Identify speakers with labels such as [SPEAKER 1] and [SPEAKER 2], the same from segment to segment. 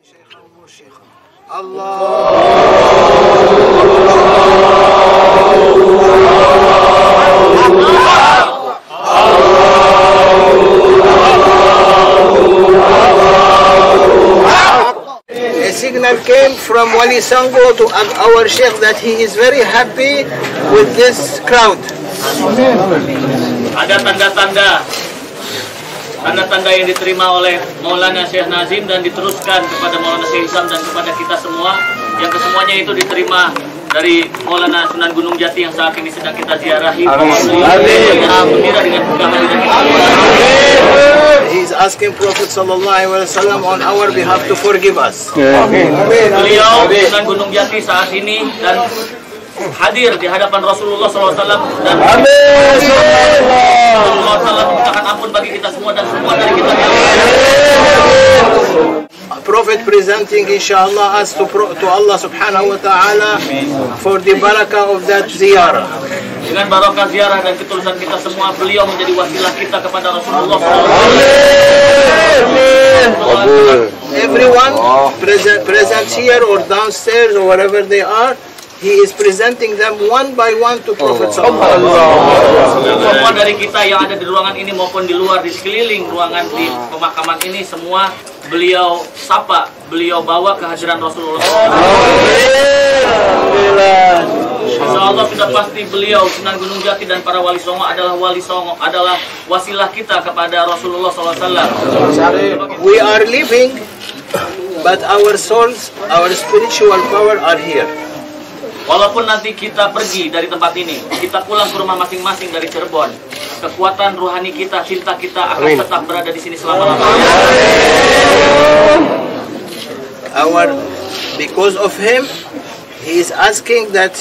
[SPEAKER 1] A signal came from Wali Songo to our Sheikh that he is very happy with this crowd.
[SPEAKER 2] Ada tanda-tanda yang diterima oleh Maulana Syekh Nazim dan diteruskan kepada Maulana Syekh Hisam dan kepada kita semua, yang kesemuanya itu diterima dari Maulana Sunan Gunung Jati yang saat ini sedang kita ziarahi. Gembira dengan pegangan
[SPEAKER 1] He is asking Prophet sallallahu alaihi wasallam on our behalf to forgive us.
[SPEAKER 2] Beliau Sunan Gunung Jati saat ini dan hadir di hadapan Rasulullah SAW dan Rasulullah SAW memintakan ampun bagi kita semua dan semua dari kita.
[SPEAKER 1] Prophet presenting inshallah us to Allah subhanahu wa ta'ala for the barakah of that ziyarah.
[SPEAKER 2] Dengan barakah ziarah dan ketulusan kita semua, beliau menjadi wasilah kita kepada Rasulullah SAW.
[SPEAKER 1] Everyone present here or downstairs or wherever they are, he is presenting them one by one to Prophet sallallahu alaihi wasallam.
[SPEAKER 2] Semua dari kita yang ada di ruangan ini maupun di luar, di sekeliling ruangan di pemakaman ini, semua beliau sapa, beliau bawa kehadiran Rasulullah. Insyaallah sudah pasti beliau Sunan Gunung Jati dan para wali songo adalah wasilah kita kepada Rasulullah SAW.
[SPEAKER 1] We are living, but our souls, our spiritual power are here.
[SPEAKER 2] Walaupun nanti kita pergi dari tempat ini, kita pulang ke rumah masing-masing dari Cirebon, kekuatan rohani kita, cinta kita akan tetap berada di sini selama-lamanya.
[SPEAKER 1] Because of him, he is asking that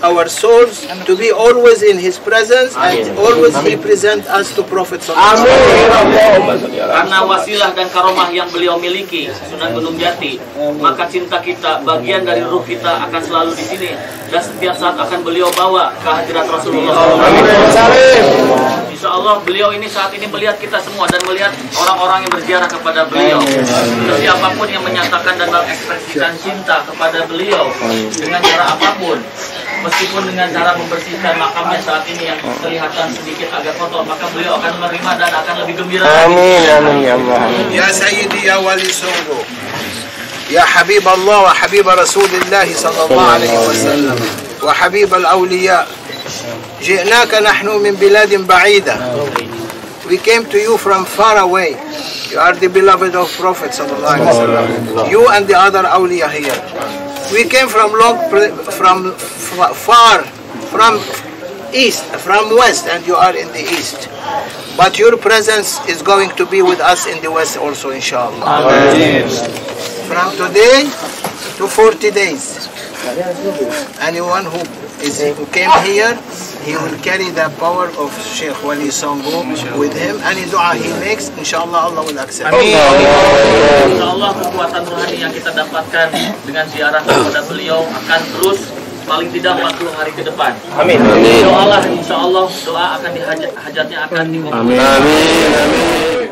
[SPEAKER 1] our souls to be always in his presence and always he present us to Prophet sallallahu alaihi wasallam.
[SPEAKER 2] Karena wasilah dan karomah yang beliau miliki, Sunan Gunung Jati, maka cinta kita, bagian dari ruh kita akan selalu di sini dan setiap saat akan beliau bawa kehadirat Rasulullah SAW. Insya Allah beliau ini saat ini melihat kita semua dan melihat orang-orang yang berziarah kepada beliau. Siapapun yang menyatakan dan mengekspresikan cinta kepada beliau dengan cara apapun, meskipun dengan cara membersihkan makamnya saat ini yang kelihatan sedikit agak kotor, maka beliau akan menerima dan akan lebih gembira.
[SPEAKER 1] Amin, amin ya Allah. Ya Sayyidi ya Wali Songo, ya Habib Allah wa Habib Rasulullah sallallahu alaihi wasallam wa Habib al-awliya, ji'naka nahnu min biladin ba'ida. We came to you from far away. You are the beloved of Prophet sallallahu alaihi wasallam. You and the other awliya here. We came from far, from east, from west, and you are in the east. But your presence is going to be with us in the west also, inshallah. Amen. From today to 40 days, anyone who came here, he will carry the power of Sheikh Wali Songo with him. Any dua he makes, inshallah Allah will accept.
[SPEAKER 2] Amin. Insyaallah kekuatan rohani yang kita dapatkan dengan ziarah kepada beliau akan terus paling tidak 40 hari ke depan. Amin. Doalah insyaallah doa akan hajatnya akan dikabulkan. Amin. Amin.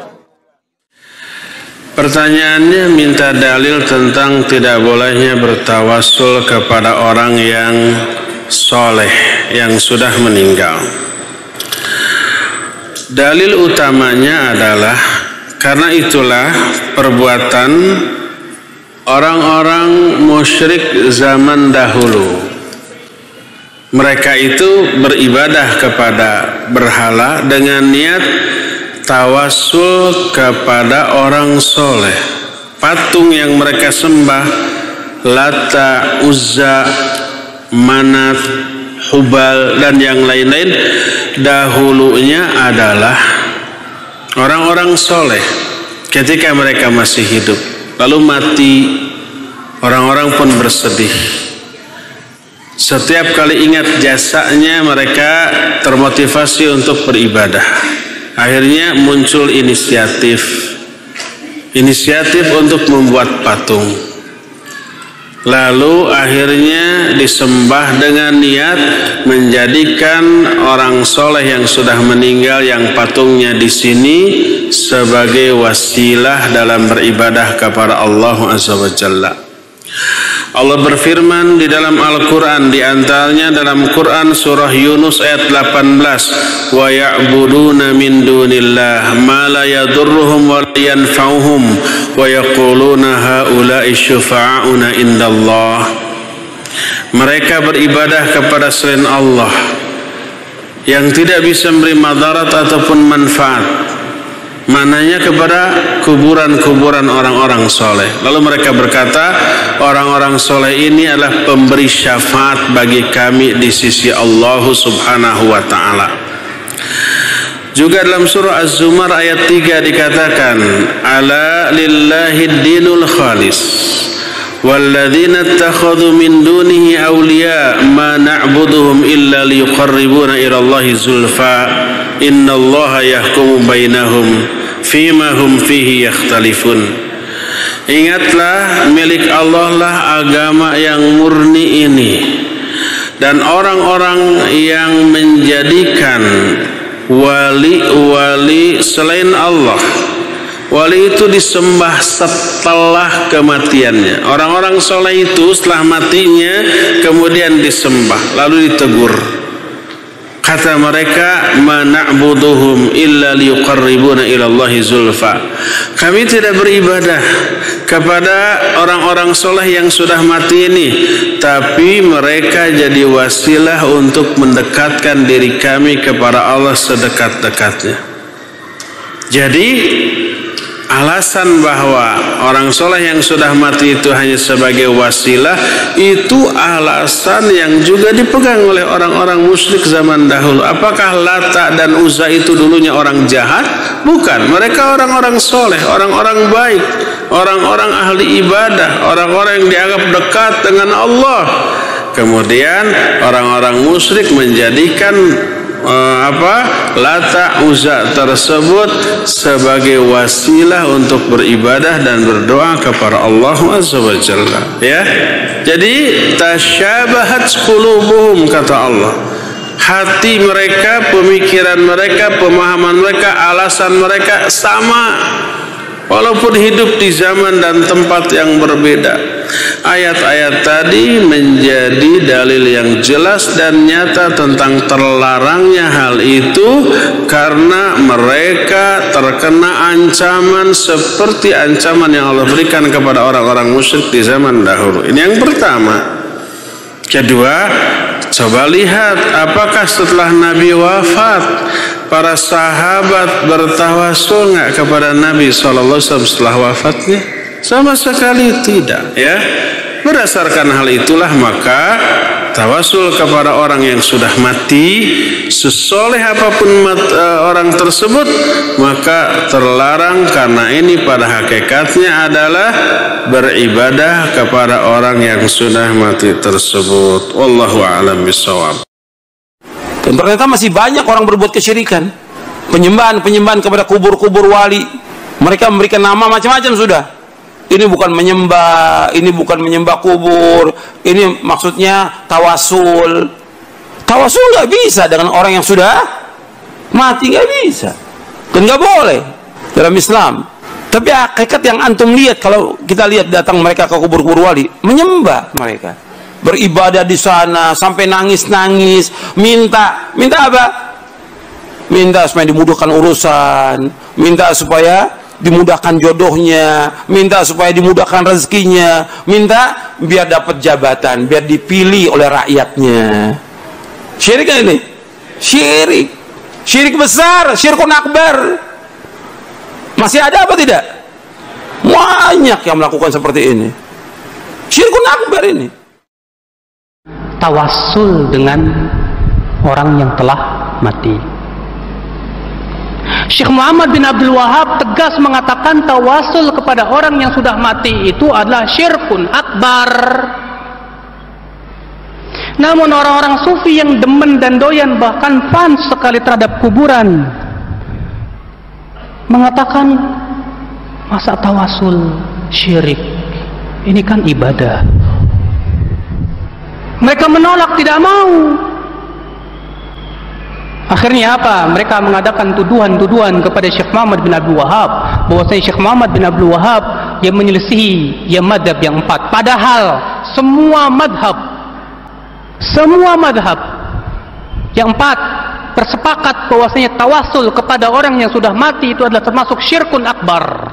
[SPEAKER 3] Pertanyaannya minta dalil tentang tidak bolehnya bertawassul kepada orang yang soleh yang sudah meninggal. Dalil utamanya adalah karena itulah perbuatan orang-orang musyrik zaman dahulu. Mereka itu beribadah kepada berhala dengan niat tawassul kepada orang soleh. Patung yang mereka sembah, Lata, Uzza, Manat, Hubal, dan yang lain-lain, dahulunya adalah orang-orang soleh ketika mereka masih hidup. Lalu mati, orang-orang pun bersedih. Setiap kali ingat jasanya, mereka termotivasi untuk beribadah. Akhirnya muncul inisiatif untuk membuat patung. Lalu akhirnya disembah dengan niat menjadikan orang soleh yang sudah meninggal yang patungnya di sini sebagai wasilah dalam beribadah kepada Allah Azza wa Jalla. Allah berfirman di dalam Al-Quran, di antaranya dalam Quran surah Yunus ayat 18, wa ya'buduna min dunillah ma la yadurruhum wa la yanfa'uhum wa yaquluna haula'i syufa'auna indallah. Mereka beribadah kepada selain Allah yang tidak bisa memberi madarat ataupun manfaat, mananya kepada kuburan-kuburan orang-orang soleh. Lalu mereka berkata, orang-orang soleh ini adalah pemberi syafaat bagi kami di sisi Allah Subhanahu wa ta'ala. Juga dalam surah Az-Zumar ayat 3 dikatakan, ala lillahi dinul khalis walladzina ittakhadhu min dunihi awliya ma na'buduhum illa liyuqarribuna ila Allahi zulfa innallaha yahkumu bainahum fima hum fihi yakhtalifun. Ingatlah, milik Allah lah agama yang murni ini, dan orang-orang yang menjadikan wali-wali selain Allah, wali itu disembah setelah kematiannya. Orang-orang soleh itu setelah matinya kemudian disembah, lalu ditegur. Kata mereka, ma na'buduhum illa liyuqarribuna ila Allahi zulfa. Kami tidak beribadah kepada orang-orang soleh yang sudah mati ini, tapi mereka jadi wasilah untuk mendekatkan diri kami kepada Allah sedekat-dekatnya. Jadi alasan bahwa orang soleh yang sudah mati itu hanya sebagai wasilah, itu alasan yang juga dipegang oleh orang-orang musyrik zaman dahulu. Apakah Lata dan Uzza itu dulunya orang jahat? Bukan, mereka orang-orang soleh, orang-orang baik, orang-orang ahli ibadah, orang-orang yang dianggap dekat dengan Allah. Kemudian orang-orang musyrik menjadikan Lata Uzza tersebut sebagai wasilah untuk beribadah dan berdoa kepada Allah Azza wa Jalla. Ya, jadi tasyabahat qulubuhum, kata Allah. Hati mereka, pemikiran mereka, pemahaman mereka, alasan mereka sama, walaupun hidup di zaman dan tempat yang berbeda. Ayat-ayat tadi menjadi dalil yang jelas dan nyata tentang terlarangnya hal itu, karena mereka terkena ancaman seperti ancaman yang Allah berikan kepada orang-orang musyrik di zaman dahulu. Ini yang pertama. Kedua, coba lihat apakah setelah Nabi wafat para sahabat bertawasul nggak kepada Nabi SAW setelah wafatnya? Sama sekali tidak, ya. Berdasarkan hal itulah maka tawasul kepada orang yang sudah mati, sesoleh apapun orang tersebut, maka terlarang, karena ini pada hakikatnya adalah beribadah kepada orang yang sudah mati tersebut. Wallahu a'lam bishawab.
[SPEAKER 4] Dan ternyata masih banyak orang berbuat kesyirikan, penyembahan kepada kubur-kubur wali. Mereka memberikan nama macam-macam sudah. Ini bukan menyembah, ini bukan menyembah kubur, ini maksudnya tawasul. Tawasul nggak bisa dengan orang yang sudah mati, nggak bisa, dan nggak boleh dalam Islam. Tapi hakikat yang antum lihat, kalau kita lihat datang mereka ke kubur-kubur wali, menyembah mereka, beribadah di sana sampai nangis-nangis, minta apa? Minta supaya dimudahkan urusan, minta supaya dimudahkan jodohnya, minta supaya dimudahkan rezekinya, minta biar dapat jabatan, biar dipilih oleh rakyatnya. Syirik kan ini? Syirik. Syirik besar, syirkun akbar. Masih ada apa tidak? Banyak yang melakukan seperti ini. Syirkun akbar ini.
[SPEAKER 5] Tawassul dengan orang yang telah mati. Syekh Muhammad bin Abdul Wahab tegas mengatakan tawasul kepada orang yang sudah mati itu adalah syirkun akbar. Namun orang-orang sufi yang demen dan doyan, bahkan fans sekali terhadap kuburan, mengatakan, masa tawasul syirik? Ini kan ibadah. Mereka menolak, tidak mau. Akhirnya apa? Mereka mengadakan tuduhan-tuduhan kepada Syekh Muhammad bin Abdul Wahab, bahwasanya Syekh Muhammad bin Abdul Wahab yang menyelisihi yang madhab yang 4. Padahal semua madhab yang 4 bersepakat bahwasanya tawasul kepada orang yang sudah mati itu adalah termasuk syirkun akbar.